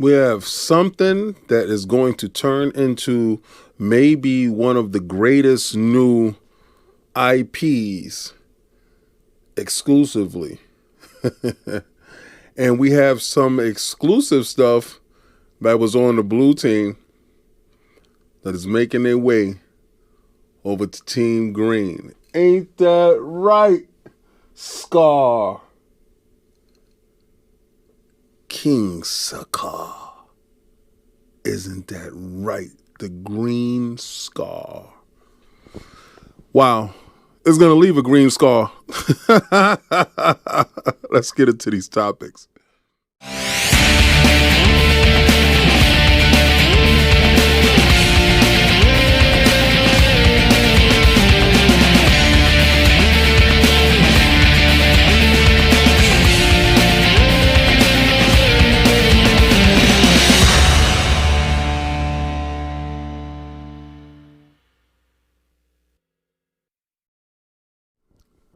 We have something that is going to turn into maybe one of the greatest new IPs exclusively. And we have some exclusive stuff that was on the blue team that is making their way over to Team Green. Ain't that right, Scar? King Scar. Isn't that right? The green scar. Wow. It's going to leave a green scar. Let's get into these topics.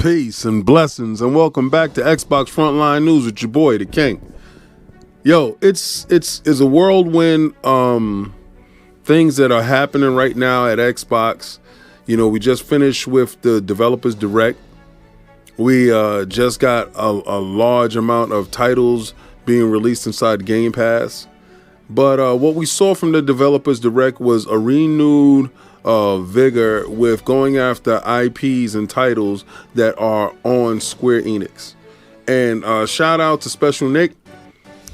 Peace and blessings, and welcome back to Xbox Frontline News with your boy, the King. Yo, it's a whirlwind things that are happening right now at Xbox. You know, we just finished with the Developers Direct. We just got a large amount of titles being released inside Game Pass. But what we saw from the Developers Direct was a renewed vigor with going after IPs and titles that are on Square Enix. And shout out to Special Nick.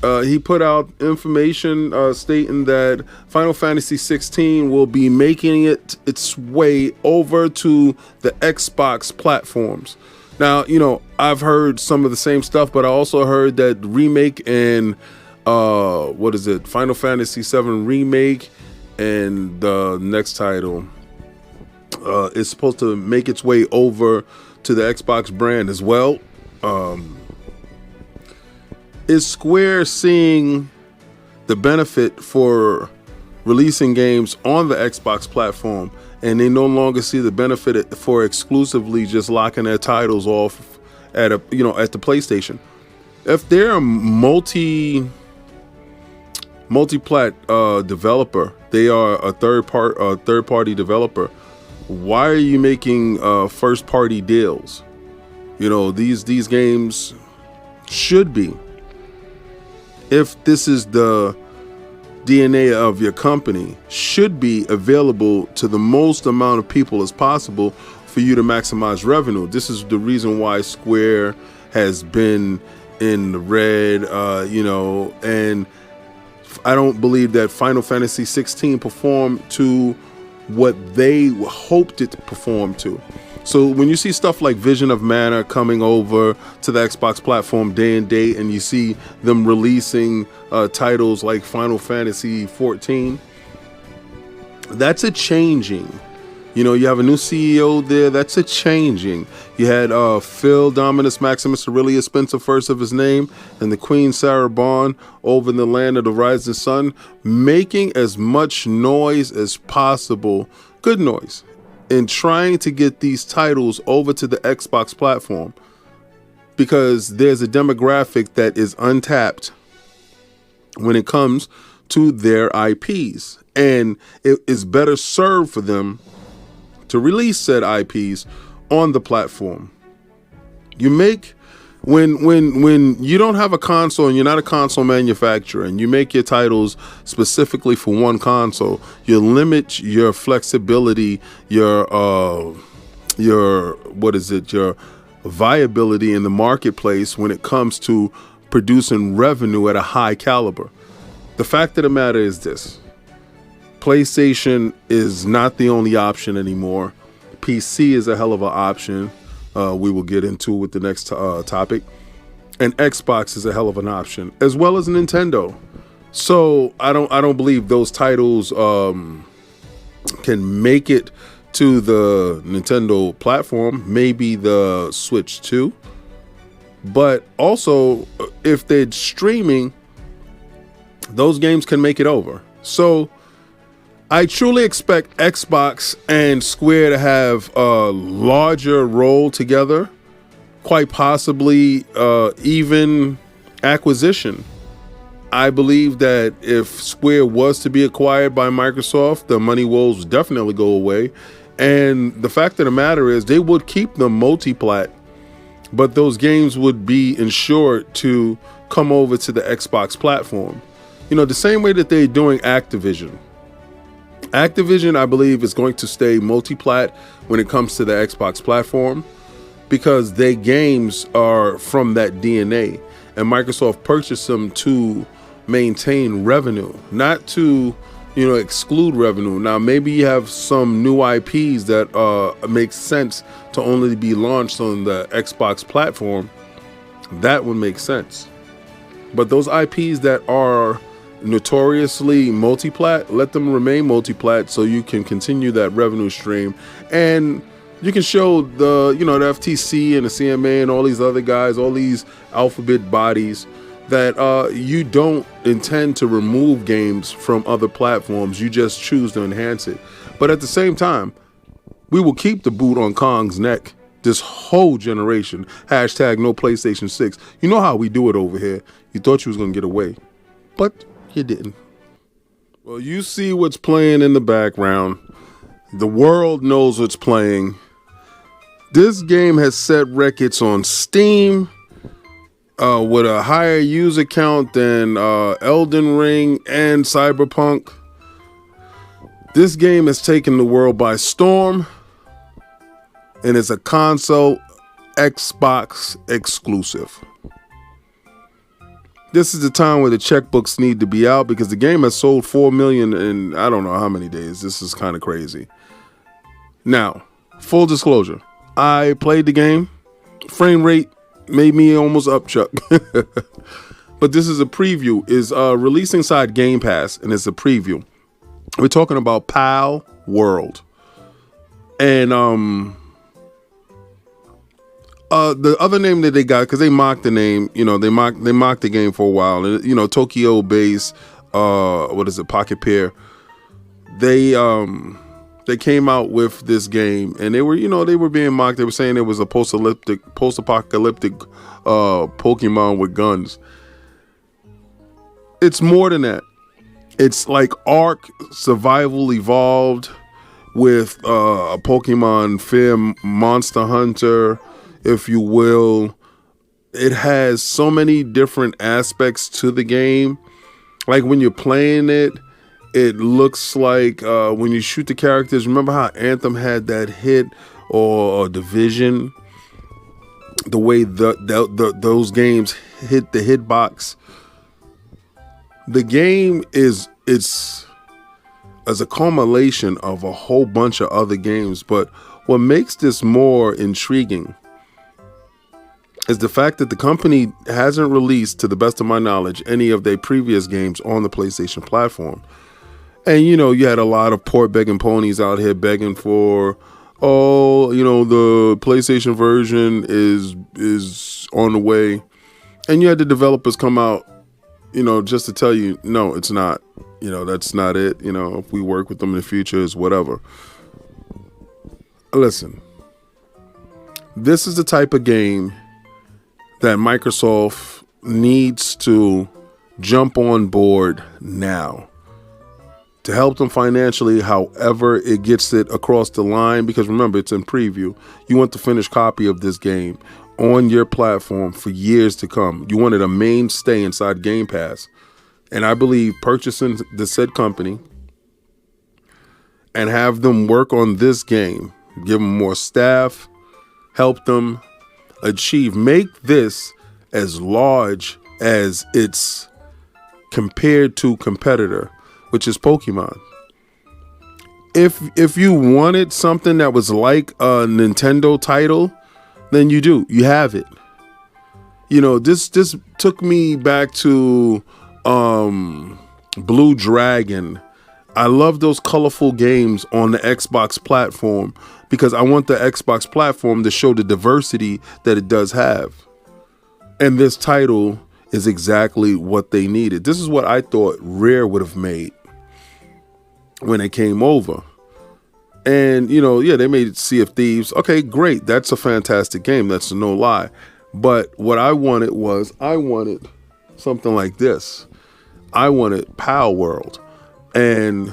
He put out information stating that Final Fantasy 16 will be making its way over to the Xbox platforms. Now, you know, I've heard some of the same stuff, but I also heard that remake and Final Fantasy 7 remake and the next title is supposed to make its way over to the Xbox brand as well. Is Square seeing the benefit for releasing games on the Xbox platform, and they no longer see the benefit for exclusively just locking their titles off at the PlayStation? If they're a multi-plat developer, they are a third party developer. Why are you making first party deals? You know, these games should be, if this is the DNA of your company, should be available to the most amount of people as possible for you to maximize revenue. This is the reason why Square has been in the red, and I don't believe that Final Fantasy 16 performed to what they hoped it to perform to. So when you see stuff like Vision of Mana coming over to the Xbox platform day and date, and you see them releasing titles like Final Fantasy 14, that's a changing. You know, you have a new CEO there. That's a changing. You had Phil Dominus Maximus Aurelius Spencer, first of his name, and the Queen Sarah Bond over in the land of the rising sun, making as much noise as possible, good noise, in trying to get these titles over to the Xbox platform, because there's a demographic that is untapped when it comes to their IPs, and it is better served for them to release said IPs on the platform. You make, when you don't have a console and you're not a console manufacturer, and you make your titles specifically for one console, you limit your flexibility, your viability in the marketplace when it comes to producing revenue at a high caliber. The fact of the matter is this: PlayStation is not the only option anymore. PC is a hell of an option. We will get into with the next topic. And Xbox is a hell of an option, as well as Nintendo. So I don't believe those titles can make it to the Nintendo platform. Maybe the Switch 2. But also, if they're streaming, those games can make it over. So I truly expect Xbox and Square to have a larger role together, quite possibly even acquisition. I believe that if Square was to be acquired by Microsoft, the money woes would definitely go away. And the fact of the matter is they would keep them multi-plat, but those games would be ensured to come over to the Xbox platform. You know, the same way that they're doing Activision. Activision, I believe, is going to stay multi-plat when it comes to the Xbox platform because their games are from that DNA. And Microsoft purchased them to maintain revenue, not to, you know, exclude revenue. Now, maybe you have some new IPs that make sense to only be launched on the Xbox platform. That would make sense. But those IPs that are notoriously multi-plat, let them remain multi-plat so you can continue that revenue stream. And you can show the, you know, the FTC and the CMA and all these other guys, all these alphabet bodies, that you don't intend to remove games from other platforms. You just choose to enhance it. But at the same time, we will keep the boot on Kong's neck this whole generation. Hashtag no PlayStation 6. You know how we do it over here. You thought you was going to get away, but you didn't. Well, you see what's playing in the background. The world knows what's playing. This game has set records on Steam with a higher user count than Elden Ring and Cyberpunk. This game has taken the world by storm, and it's a console Xbox exclusive. This is the time where the checkbooks need to be out because the game has sold 4 million in I don't know how many days. This is kind of crazy. Now, full disclosure, I played the game. Frame rate made me almost upchuck. But this is a preview. Is releasing inside Game Pass, and it's a preview. We're talking about PalWorld. And the other name that they got, because they mocked the name, you know, they mocked the game for a while, and you know, Tokyo based, what is it, Pocket Pair, they came out with this game, and they were being mocked. They were saying it was a post-apocalyptic Pokemon with guns. It's more than that. It's like Ark Survival Evolved with a Pokemon Fair Monster Hunter, if you will. It has so many different aspects to the game. Like when you're playing it, it looks like when you shoot the characters. Remember how Anthem had that hit or Division? The way those games hit the hitbox. The game is a culmination of a whole bunch of other games. But what makes this more intriguing is the fact that the company hasn't released, to the best of my knowledge, any of their previous games on the PlayStation platform. And, you know, you had a lot of poor begging ponies out here begging for, oh, you know, the PlayStation version is on the way. And you had the developers come out, you know, just to tell you, no, it's not. You know, that's not it. You know, if we work with them in the future, it's whatever. Listen, this is the type of game that Microsoft needs to jump on board now to help them financially, however it gets it across the line. Because remember, it's in preview. You want the finished copy of this game on your platform for years to come. You wanted a mainstay inside Game Pass. And I believe purchasing the said company and have them work on this game, give them more staff, help them achieve, make this as large as its compared to competitor, which is Pokemon. If you wanted something that was like a Nintendo title, then you have it. You know, this took me back to Blue Dragon. I love those colorful games on the Xbox platform because I want the Xbox platform to show the diversity that it does have. And this title is exactly what they needed. This is what I thought Rare would have made when it came over. And, you know, yeah, they made Sea of Thieves. Okay, great. That's a fantastic game. That's no lie. But what I wanted was, I wanted something like this. I wanted PalWorld, and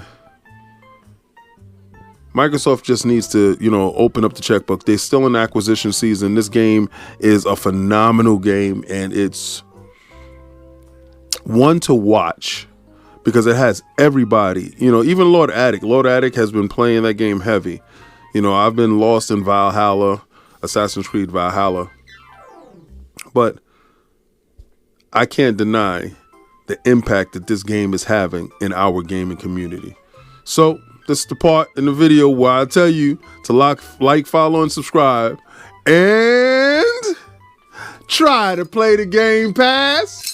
Microsoft just needs to, open up the checkbook. They're still in acquisition season. This game is a phenomenal game, and it's one to watch because it has everybody, even Lord Attic. Lord Attic has been playing that game heavy. I've been lost in Valhalla, Assassin's Creed Valhalla, but I can't deny the impact that this game is having in our gaming community. So this is the part in the video where I tell you to like, follow, and subscribe, and try to play the Game Pass.